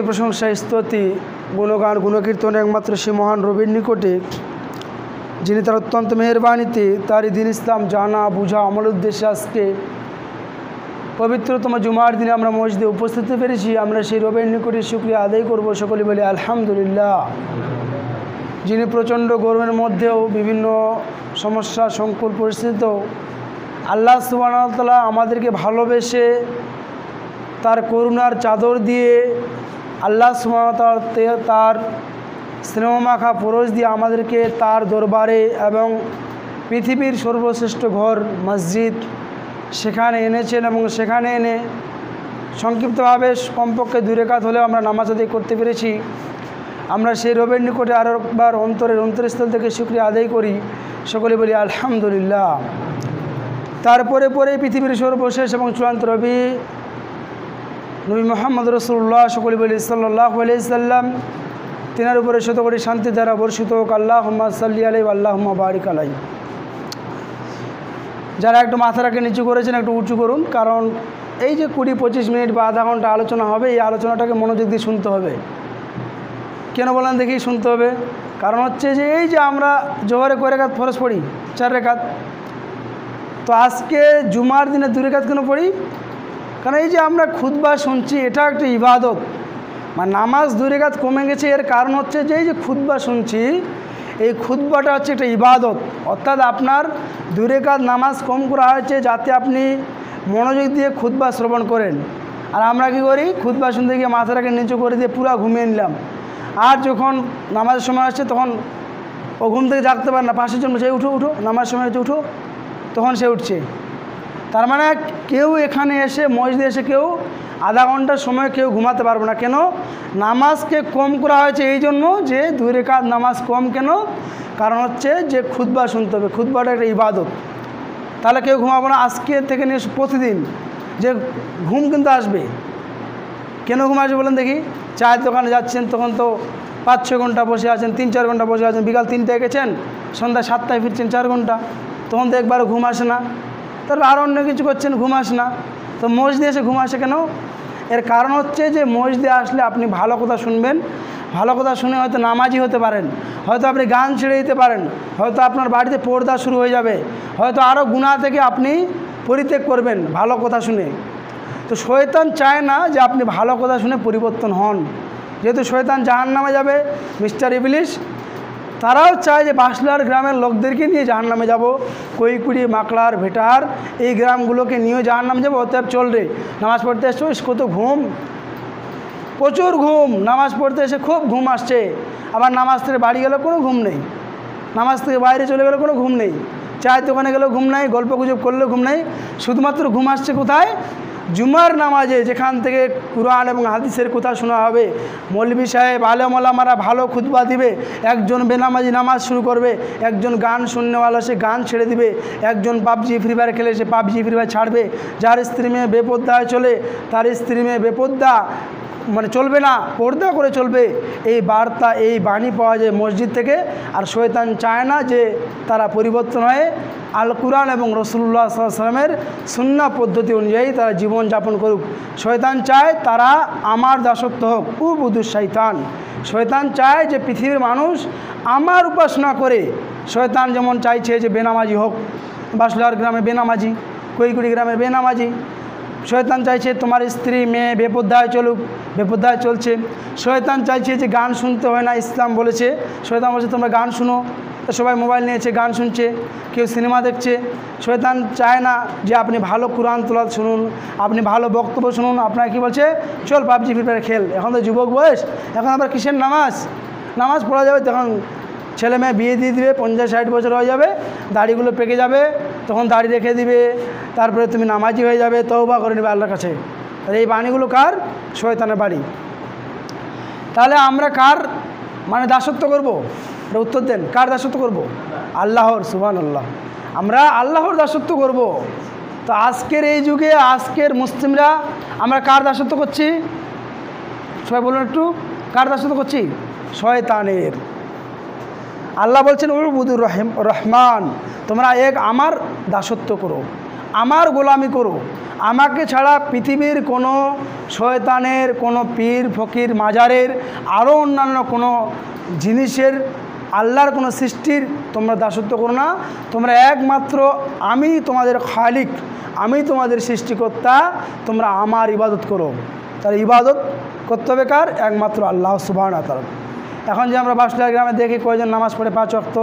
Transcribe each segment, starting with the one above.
প্রশংসা স্তুতি গুণগান গুণকীর্তন একমাত্র সে মহান রবির নিকটে, যিনি তার অত্যন্ত মেহেরবানিতে তার দিন ইসলাম জানা বুঝা আমল উদ্দেশ্যে আজকে পবিত্রতম জুমার দিনে আমরা মসজিদে উপস্থিত হতে পেরেছি। আমরা সেই রবের নিকটে শুকরিয়া আদায় করব। সকলে বলি আলহামদুলিল্লাহ। যিনি প্রচণ্ড গরমের মধ্যেও বিভিন্ন সমস্যা সংকুল পরিস্থিতিতেও আল্লাহ সুবহানাহু ওয়া তাআলা আমাদেরকে ভালোবেসে তার করুণার চাদর দিয়ে আল্লাহ সুবহানাহু ওয়া তাআলা তার স্নেহমাখা পরশ দিয়ে আমাদেরকে তার দরবারে এবং পৃথিবীর সর্বশ্রেষ্ঠ ঘর মসজিদ সেখানে এনেছেন, এবং সেখানে এনে সংক্ষিপ্তভাবে কমপক্ষে 2 রাকাত হলেও আমরা নামাজ আদায় করতে পেরেছি। আমরা সেই রবের নিকটে আরও একবার অন্তরস্থল থেকে শুকরিয়া আদায় করি। সকলে বলি আলহামদুলিল্লাহ। তারপরে পৃথিবীর সর্বশেষ এবং চূড়ান্ত নবী মুহাম্মদ রাসূলুল্লাহ সকলে বলি সাল্লাল্লাহু আলাইহি সাল্লাম, তিনার উপরে শতকোটি শান্তি দ্বারা বর্ষিত হোক। আল্লাহুম্মা সাল্লি আলাইহি ওয়া আল্লাহুম্মা বারিক আলাইহি। যারা একটু মাথাটাকে নিচু করেছেন একটু উঁচু করুন, কারণ এই যে 20-25 মিনিট বা আধা ঘন্টা আলোচনা হবে, এই আলোচনাটাকে মনোযোগ দিয়ে শুনতে হবে। কেন বলেন দেখি শুনতে হবে? কারণ হচ্ছে যে এই যে আমরা জোহরে কয় রাকাত ফরজ পড়ি, 4 রাকাত, তো আজকে জুমার দিনে 2 রাকাত কেন পড়ি? কারণ এই যে আমরা খুতবা শুনছি, এটা একটা ইবাদত। মানে নামাজ 2 রাকাত কমে গেছে, এর কারণ হচ্ছে যে এই যে খুতবা শুনছি, এই খুতবাটা হচ্ছে একটা ইবাদত। অর্থাৎ আপনার 2 রাকাত নামাজ কম করা হয়েছে যাতে আপনি মনোযোগ দিয়ে খুতবা শ্রবণ করেন। আর আমরা কি করি? খুতবা শুনতে গিয়ে মাথাটাকে নিচু করে দিয়ে পুরো ঘুমিয়ে নিলাম। আর যখন নামাজের সময় আসছে তখন ও ঘুম থেকে জাগতে পারে না, পাশের জন্য সে উঠো নামাজ সময় হচ্ছে উঠো, তখন সে উঠছে। তার মানে কেউ এখানে এসে মসজিদে এসে কেউ আধা ঘন্টার সময় কেউ ঘুমাতে পারবে না। কেন? নামাজকে কম করা হয়েছে এই জন্য যে 2 রাকাত নামাজ কম। কেন? কারণ হচ্ছে যে খুতবা শুনতে হবে, খুতবাটা একটা ইবাদত। তাহলে কেউ ঘুমাবো না আজকে থেকে নিয়ে প্রতিদিন, যে ঘুম কিন্তু আসবে। কেন ঘুম আসবে বলেন দেখি? চায়ের দোকানে যাচ্ছেন তখন তো 5-6 ঘন্টা বসে আছেন, 3-4 ঘন্টা বসে আছেন, বিকাল 3টায় গেছেন, সন্ধ্যা 7টায় ফিরছেন, 4 ঘন্টা, তখন তো একবারও ঘুম আসে না। তারপর আরও অন্য কিছু করছেন, ঘুম আসে না। তো মসজিদে এসে ঘুম আসে কেন? এর কারণ হচ্ছে যে মসজিদে আসলে আপনি ভালো কথা শুনবেন, ভালো কথা শুনে হয়তো নামাজি হতে পারেন, হয়তো আপনি গান ছেড়ে দিতে পারেন, হয়তো আপনার বাড়িতে পর্দা শুরু হয়ে যাবে, হয়তো আরও গুনাহ থেকে আপনি পরিত্যাগ করবেন ভালো কথা শুনে। তো শয়তান চায় না যে আপনি ভালো কথা শুনে পরিবর্তন হন। যেহেতু শয়তান জাহান্নামে যাবে, মিস্টার ইবলিশ তারাও চায় যে বাসলার গ্রামের লোকদেরকে নিয়ে জাহান্নামে যাব, কৈকুড়ি, মাকড়ার, ভেটার এই গ্রামগুলোকে নিয়ে জাহান্নামে যাবো। অতএব চল রে, নামাজ পড়তে এসছো, কত ঘুম, প্রচুর ঘুম, নামাজ পড়তে এসে খুব ঘুম আসছে। আবার নামাজ থেকে বাড়ি গেলে কোনো ঘুম নেই, নামাজ থেকে বাইরে চলে গেলে কোনো ঘুম নেই, চায়ের দোকানে গেলেও ঘুম নাই, গল্প গুজব করলেও ঘুম নেই। শুধুমাত্র ঘুম আসছে কোথায়? জুমার নামাজে, যেখান থেকে কুরআন এবং হাদিসের কথা শোনা হবে, মৌলভী সাহেব আলেম ওলামারা ভালো খুতবা দিবে, একজন বেনামাজি নামাজ শুরু করবে, একজন গান শুননেওয়ালা সে গান ছেড়ে দিবে, একজন পাবজি ফ্রি ফায়ার খেলে সে পাবজি ফ্রি ফায়ার ছাড়বে, যার স্ত্রী মেয়ে বেপর্দায় চলে তার স্ত্রী মেয়ে বেপর্দা মানে চলবে না, পর্দা করে চলবে। এই বার্তা, এই বাণী পাওয়া যায় মসজিদ থেকে। আর শয়তান চায় না যে তারা পরিবর্তন হয়ে আল কুরআন এবং রাসূলুল্লাহ সাল্লাল্লাহু আলাইহি ওয়াসাল্লামের সুন্নাহ পদ্ধতি অনুযায়ী তারা জীবন যাপন করুক। শয়তান চায় তারা আমার দাসত্ব হোক, উবুদুশ শয়তান। শয়তান চায় যে পৃথিবীর মানুষ আমার উপাসনা করে। শয়তান যেমন চাইছে যে বেনামাজি হোক, বাসলার গ্রামে বেনামাজি, কৈকুড়ি গ্রামে বেনামাজি। শয়তান চাইছে তোমার স্ত্রী মেয়ে বেপর্দায় চলুক, বেপর্দায় চলছে। শয়তান চাইছে যে গান শুনতে হয় না, ইসলাম বলেছে। শয়তান বলছে তোমরা গান শুনো, তো সবাই মোবাইল নিয়েছে, গান শুনছে, কেউ সিনেমা দেখছে। শয়তান চায় না যে আপনি ভালো কুরআন তেলাওয়াত শুনুন, আপনি ভালো বক্তব্য শুনুন। আপনার কি বলছে? চল পাবজি ফ্রি ফায়ার খেল। এখন তো যুবক বয়স, এখন আবার কিসের নামাজ পড়া যাবে? তখন ছেলে মেয়ে বিয়ে দিয়ে দিবে, 50-60 বছর হয়ে যাবে, দাড়িগুলো পেকে যাবে, তখন দাড়ি রেখে দিবে, তারপরে তুমি নামাজি হয়ে যাবে, তওবা করে নেবে আল্লাহর কাছে। তাহলে এই বাণীগুলো কার? শয়তানের বাড়ি। তাহলে আমরা কার মানে দাসত্ব করব? এটা উত্তর দেন। কার দাসত্ব করব? আল্লাহর। সুবহানাল্লাহ। আমরা আল্লাহর দাসত্ব করব। তো আজকের এই যুগে আজকের মুসলিমরা আমরা কার দাসত্ব করছি? সবাই বলুন একটু, কার দাসত্ব করছি? শয়তানের। আল্লাহ বলছেন উবুদুর রহমান, তোমরা এক আমার দাসত্ব করো, আমার গোলামি করো। আমাকে ছাড়া পৃথিবীর কোনো শয়তানের, কোনো পীর ফকির মাজারের, আরও অন্যান্য কোনো জিনিসের, আল্লাহর কোনো সৃষ্টির তোমরা দাসত্ব করো না। তোমরা একমাত্র আমি তোমাদের খালিক, আমি তোমাদের সৃষ্টিকর্তা, তোমরা আমার ইবাদত করো। তাহলে ইবাদত করতে হবে কার? একমাত্র আল্লাহ সুবহানাহু ওয়া তাআলা। এখন যে আমরা বাসুলিয়া গ্রামে দেখি কয়জন নামাজ পড়ে 5 ওয়াক্ত।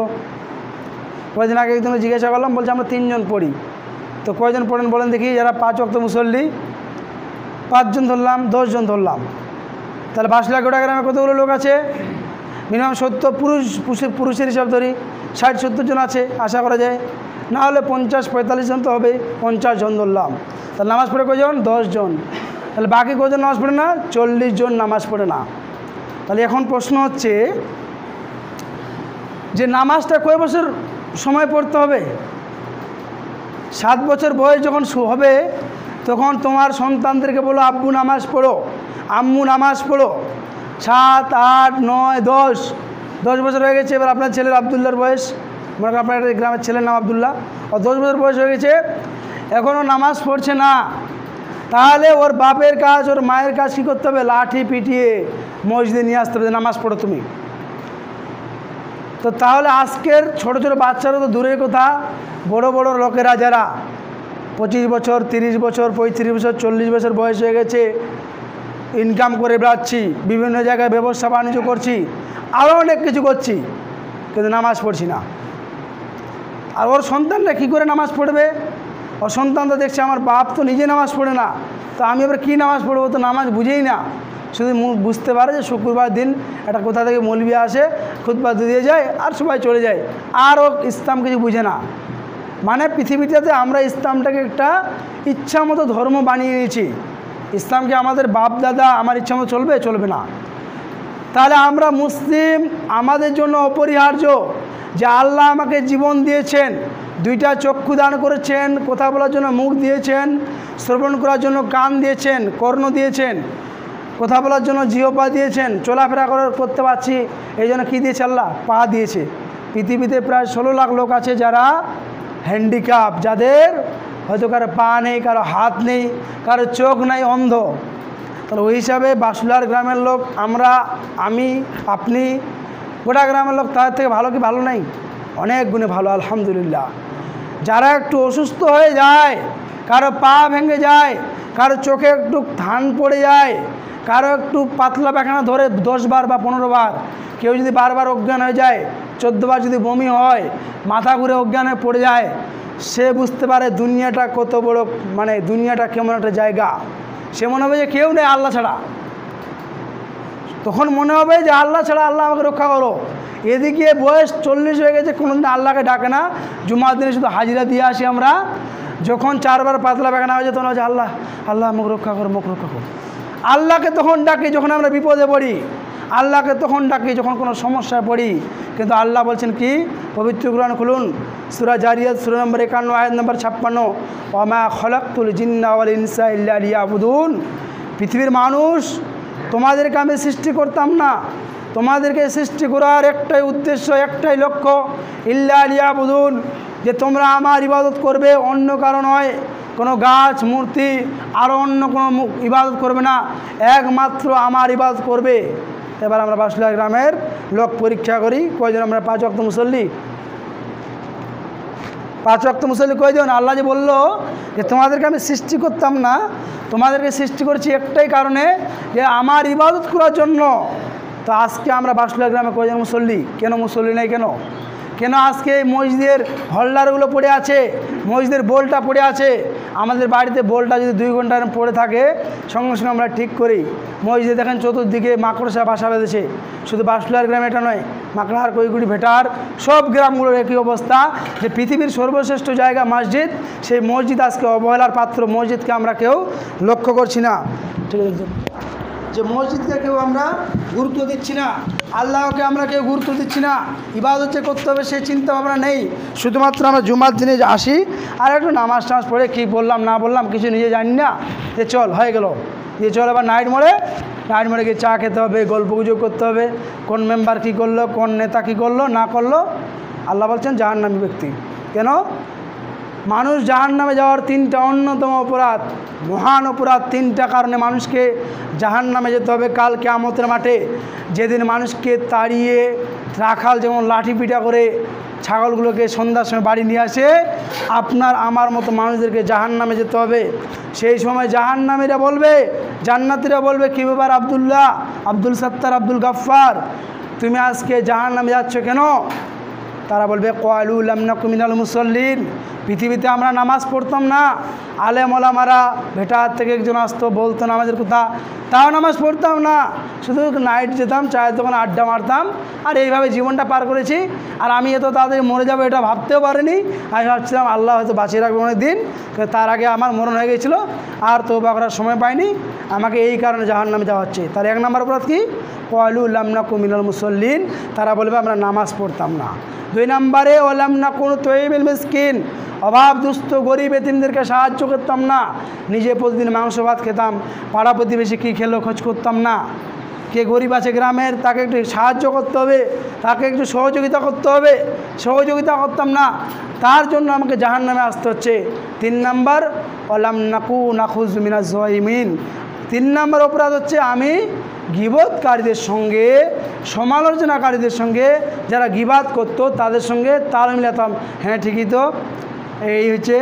কয়দিন আগে একজন জিজ্ঞাসা করলাম, বলছে আমরা 3 জন পড়ি। তো কয়জন পড়েন বলেন দেখি? যারা 5 ওয়াক্ত মুসল্লি 5 জন ধরলাম, 10 জন ধরলাম। তাহলে বাসুলিয়া গোটা গ্রামে কতগুলো লোক আছে? মিনিমাম 70 পুরুষের হিসাব ধরি 60-70 জন আছে আশা করা যায়। না হলে 50-45 জন তো হবে, 50 জন ধরলাম। তাহলে নামাজ পড়ে কয়জন? 10 জন। তাহলে বাকি কজন নামাজ পড়ে না? 40 জন নামাজ পড়ে না। তাহলে এখন প্রশ্ন হচ্ছে যে নামাজটা কয় বছর সময় পড়তে হবে? 7 বছর বয়স যখন হবে তখন তোমার সন্তানদেরকে বলো আব্বু নামাজ পড়ো, আম্মু নামাজ পড়ো। 7, 8, 9, 10 বছর হয়ে গেছে। এবার আপনার ছেলের আবদুল্লার বয়স, মনে করেন আপনার গ্রামের ছেলের নাম আবদুল্লাহ, ও 10 বছর বয়স হয়ে গেছে, এখনও নামাজ পড়ছে না। তাহলে ওর বাপের কাজ, ওর মায়ের কাজ কী করতে হবে? লাঠি পিটিয়ে মসজিদে নিয়ে আসতে হবে, নামাজ পড়ো তুমি। তো তাহলে আজকের ছোট ছোট বাচ্চারা তো দূরের কথা, বড় বড় লোকেরা যারা 25 বছর, 30 বছর, 35 বছর, 40 বছর বয়স হয়ে গেছে, ইনকাম করে বেড়াচ্ছি, বিভিন্ন জায়গায় ব্যবসা বাণিজ্য করছি, আরও অনেক কিছু করছি, কিন্তু নামাজ পড়ছি না। আর ওর সন্তানরা কী করে নামাজ পড়বে? ওর সন্তান তো দেখছে আমার বাপ তো নিজে নামাজ পড়ে না, তো আমি এবার কী নামাজ পড়বো? তো নামাজ বুঝেই না, শুধু বুঝতে পারে যে শুক্রবার দিন একটা কোথা থেকে মৌলবি আসে, খুতবা দিয়ে যায় আর সবাই চলে যায়, আর ও ইসলাম কিছু বুঝে না। মানে পৃথিবীটাতে আমরা ইসলামটাকে একটা ইচ্ছা মতো ধর্ম বানিয়ে নিয়েছি। ইসলামকে আমাদের বাপ দাদা আমার ইচ্ছা মতো চলবে না। তাহলে আমরা মুসলিম, আমাদের জন্য অপরিহার্য যে আল্লাহ আমাকে জীবন দিয়েছেন, 2টা চক্ষু দান করেছেন, কথা বলার জন্য মুখ দিয়েছেন, শ্রবণ করার জন্য কান দিয়েছেন, কর্ণ দিয়েছেন, কথা বলার জন্য জিহ্বা দিয়েছেন, চলাফেরা করতে পারছি, এই জন্য কী দিয়েছে? আল্লাহ পা দিয়েছে। পৃথিবীতে প্রায় 16 লাখ লোক আছে যারা হ্যান্ডিক্যাপ, যাদের হয়তো কারো পা নেই, কারো হাত নেই, কারো চোখ নাই, অন্ধ। তাহলে ওই হিসাবে বাসুলিয়ার গ্রামের লোক আমরা, আমি, আপনি, গোটা গ্রামের লোক তাদের থেকে ভালো কি ভালো নাই? অনেক গুণে ভালো, আলহামদুলিল্লাহ। যারা একটু অসুস্থ হয়ে যায়, কারো পা ভেঙে যায়, কারো চোখে একটু ধান পড়ে যায়, কারো একটু পাতলা পায়খানা ধরে 10 বার বা 15 বার, কেউ যদি বারবার অজ্ঞান হয়ে যায়, 14 বার যদি বমি হয়, মাথা ঘুরে অজ্ঞান হয়ে পড়ে যায়, সে বুঝতে পারে দুনিয়াটা কত বড়, মানে দুনিয়াটা কেমন একটা জায়গা। সে মনে হবে যে কেউ নেই আল্লাহ ছাড়া। তখন মনে হবে যে আল্লাহ ছাড়া, আল্লাহ আমাকে রক্ষা করো। এদিকে বয়স 40 হয়ে গেছে, কোনোদিন আল্লাহকে ডাকে না, জুমার দিনে শুধু হাজিরা দিয়ে আসি আমরা। যখন 4 বার পাতলা পায়খানা হয়ে যায় তখন হচ্ছে আল্লাহ, আল্লাহ মুখ রক্ষা করো, মুখ রক্ষা করো। আল্লাহকে তখন ডাকি যখন আমরা বিপদে পড়ি, আল্লাহকে তখন ডাকি যখন কোনো সমস্যায় পড়ি। কিন্তু আল্লাহ বলছেন কি? পবিত্র কুরআন খুলুন, সূরা জারিয়াত সূরা নম্বর 51 আয়াত নম্বর 56, ওয়া মা খলাকতুল জিন্না ওয়াল ইনসা ইল্লা লিয়াবুদুন। পৃথিবীর মানুষ, তোমাদেরকে আমি সৃষ্টি করতাম না, তোমাদেরকে সৃষ্টি করার একটাই উদ্দেশ্য, একটাই লক্ষ্য, ইল্লা লিয়াবুদুন, যে তোমরা আমার ইবাদত করবে, অন্য কারণ নয়। কোনো গাছ, মূর্তি, আরও অন্য কোনো ইবাদত করবে না, একমাত্র আমার ইবাদত করবে। এবার আমরা বাসুলিয়া গ্রামের লোক পরীক্ষা করি, কয়জন আমরা 5 ওয়াক্ত মুসল্লি? 5 ওয়াক্ত মুসল্লি কয়জন? আল্লাহ যে বললো যে তোমাদেরকে আমি সৃষ্টি করতাম না, তোমাদেরকে সৃষ্টি করেছি একটাই কারণে, যে আমার ইবাদত করার জন্য। তো আজকে আমরা বাসুলিয়া গ্রামে কয়জন মুসল্লি? কেন মুসল্লি নেই? কেন কেন আজকে এই মসজিদের হলদারগুলো পড়ে আছে, মসজিদের বোলটা পড়ে আছে। আমাদের বাড়িতে বোলটা যদি 2 ঘন্টা পড়ে থাকে, সঙ্গে সঙ্গে আমরা ঠিক করি। মসজিদে দেখেন চতুর্দিকে মাকড়সা বাসা বেঁধেছে। শুধু বাসুলিয়ার গ্রামে এটা নয়, মাকড়াহার, কৈগুড়ি, ভেটার সব গ্রামগুলোর একই অবস্থা, যে পৃথিবীর সর্বশ্রেষ্ঠ জায়গা মসজিদ, সেই মসজিদ আজকে অবহেলার পাত্র। মসজিদকে আমরা কেউ লক্ষ্য করছি না, ঠিক আছে? যে মসজিদকে কেউ আমরা গুরুত্ব দিচ্ছি না, আল্লাহকে আমরা কেউ গুরুত্ব দিচ্ছি না, ইবাদত যে করতে হবে সেই চিন্তা ভাবনা নেই। শুধুমাত্র আমরা জুমার দিনে আসি আর একটু নামাজ টামাজ পড়ে কী বললাম না বললাম কিছু নিজে জানি না, যে চল হয়ে গেল, যে চল এবার নাইট মোড়ে গিয়ে চা খেতে হবে, গল্প গুজব করতে হবে, কোন মেম্বার কী করলো, কোন নেতা কী করলো না করলো। আল্লাহ বলছেন জাহান্নামী ব্যক্তি। কেন? মানুষ জাহান্নামে যাওয়ার 3টা অন্যতম অপরাধ, মহান অপরাধ। 3টা কারণে মানুষকে জাহান্নামে যেতে হবে কাল কিয়ামতের মাঠে, যেদিন মানুষকে তাড়িয়ে রাখাল যেমন লাঠি পিটা করে ছাগলগুলোকে সন্ধ্যার সময় বাড়ি নিয়ে আসে, আপনার আমার মতো মানুষদেরকে জাহান্নামে যেতে হবে। সেই সময় জাহান্নামীরা বলবে, জান্নাতীরা বলবে, কি ব্যাপার আব্দুল্লাহ, আব্দুল সত্তার, আব্দুল গাফফার, তুমি আজকে জাহান্নামে যাচ্ছ কেন? তারা বলবে, ক্বালু লাম নাকু মিনাল মুসাল্লিন, পৃথিবীতে আমরা নামাজ পড়তাম না। আলেম ওলামারা ভেটার থেকে একজন আসতো, বলতো নামাজের কথা, তাও নামাজ পড়তাম না, শুধু নাইট যেতাম, চায়ের দোকানে আড্ডা মারতাম, আর এইভাবে জীবনটা পার করেছি। আর আমি এত তাড়াতাড়ি মরে যাবো এটা ভাবতেও পারিনি। আমি ভাবছিলাম আল্লাহ হয়তো বাঁচিয়ে রাখবে অনেক দিন, তার আগে আমার মরণ হয়ে গেছিলো, আর তওবা করার সময় পাইনি, আমাকে এই কারণে জাহান্নামে যাওয়া হচ্ছে। তার 1 নম্বর অপরাধ কি? ক্বালু লাম নাকু মিনাল মুসাল্লিন, তারা বলবে আমরা নামাজ পড়তাম না। 2 নম্বরে ওয়ালাম নাকু তুতিমুল মিসকিন, অভাব দুস্থ গরিব এতিমদেরকে সাহায্য করতাম না। নিজে প্রতিদিন মাংস ভাত খেতাম, পাড়া প্রতিবেশী কী খেলো খোঁজ করতাম না। কে গরিব আছে গ্রামের, তাকে একটু সাহায্য করতে হবে, তাকে একটু সহযোগিতা করতে হবে, সহযোগিতা করতাম না, তার জন্য আমাকে জাহান্নামে আসতে হচ্ছে। 3 নম্বর ওয়ালাম নাকু নাখুজ মিনাজ যালিমিন, 3 নম্বর অপরাধ হচ্ছে আমি গীবতকারীদের সঙ্গে, সমালোচনাকারীদের সঙ্গে, যারা গীবাত করতো তাদের সঙ্গে তাল মিলাতাম। হ্যাঁ ঠিকই তো, এই হচ্ছে,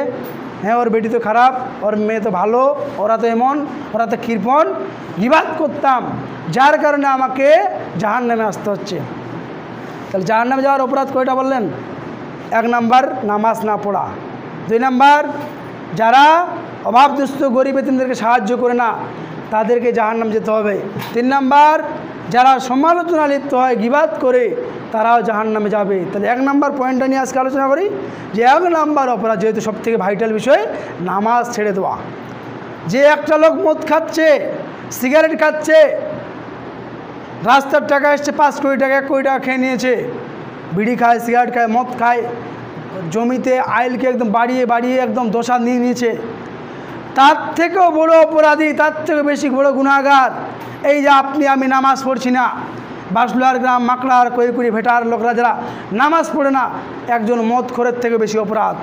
হ্যাঁ ওর বেটি তো খারাপ, ওর মেয়ে তো ভালো, ওরা তো এমন, ওরা তো কৃপণ, গীবাত করতাম, যার কারণে আমাকে জাহান্নামে আসতে হচ্ছে। তাহলে জাহান্নামে যাওয়ার অপরাধ কয়টা বললেন? 1 নম্বর নামাজ না পড়া, 2 নম্বর যারা অভাব দুস্থ গরিব এতিমদেরকে সাহায্য করে না, তাদেরকে জাহান্নাম যেতে হবে। 3 নম্বর যারা সমালোচনা লিপ্ত হয়, গীবাত করে, তারাও জাহান্নামে যাবে। তাহলে 1 নম্বর পয়েন্টটা নিয়ে আজকে আলোচনা করি, যে 1 নম্বর অপরাধ, যেহেতু সবথেকে ভাইটাল বিষয়, নামাজ ছেড়ে দেওয়া। যে একটা লোক মদ খাচ্ছে, সিগারেট খাচ্ছে, রাস্তার টাকা এসছে 5 কোটি টাকা, 1 কোটি টাকা খেয়ে নিয়েছে, বিড়ি খায়, সিগারেট খায়, মদ খায়, জমিতে আইলকে একদম বাড়িয়ে বাড়িয়ে একদম দোষা নিয়ে নিয়েছে, তার থেকেও বড় অপরাধী, তার থেকে বেশি বড় গুনাহগার এই যে আপনি আমি নামাজ পড়ছি না, বাসুলার গ্রাম, মাকড়ার, কৈকুড়ি, ভেটার লোকরা যারা নামাজ পড়ে না, একজন মদখোরের থেকে বেশি অপরাধ।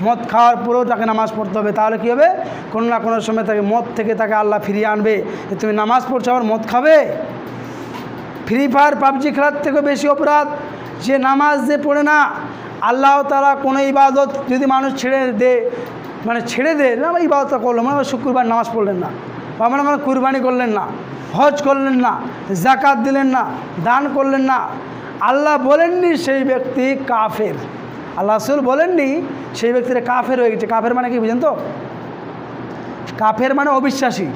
মদ খাওয়ার পরেও তাকে নামাজ পড়তে হবে, তাহলে কী হবে? কোনো না কোনো সময় তাকে মদ থেকে তাকে আল্লাহ ফিরিয়ে আনবে। যে তুমি নামাজ পড়ছো আবার মদ খাবে? ফ্রি ফায়ার, পাবজি খেলার থেকে বেশি অপরাধ যে নামাজ যে পড়ে না। আল্লাহ তাআলা কোনো ইবাদত যদি মানুষ ছেড়ে দে, মানে ছেড়ে দে, না ইবাদতটা করলো, মানে শুক্রবার নামাজ পড়লেন না, বা মানে কুরবানি করলেন না, হজ করলেন না, জাকাত দিলেন না, দান করলেন না, আল্লাহ বলেননি সেই ব্যক্তি কাফের। আল্লাহ রাসূল বলেননি সেই ব্যক্তিরা কাফের হয়ে গেছে। কাফের মানে কি বুঝেন তো? কাফের মানে অবিশ্বাসী।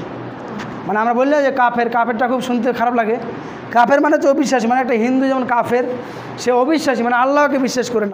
মানে আমরা বললাম যে কাফের, কাফেরটা খুব শুনতে খারাপ লাগে। কাফের মানে হচ্ছে অবিশ্বাসী, মানে একটা হিন্দু যেমন কাফের, সে অবিশ্বাসী, মানে আল্লাহকে বিশ্বাস করে না।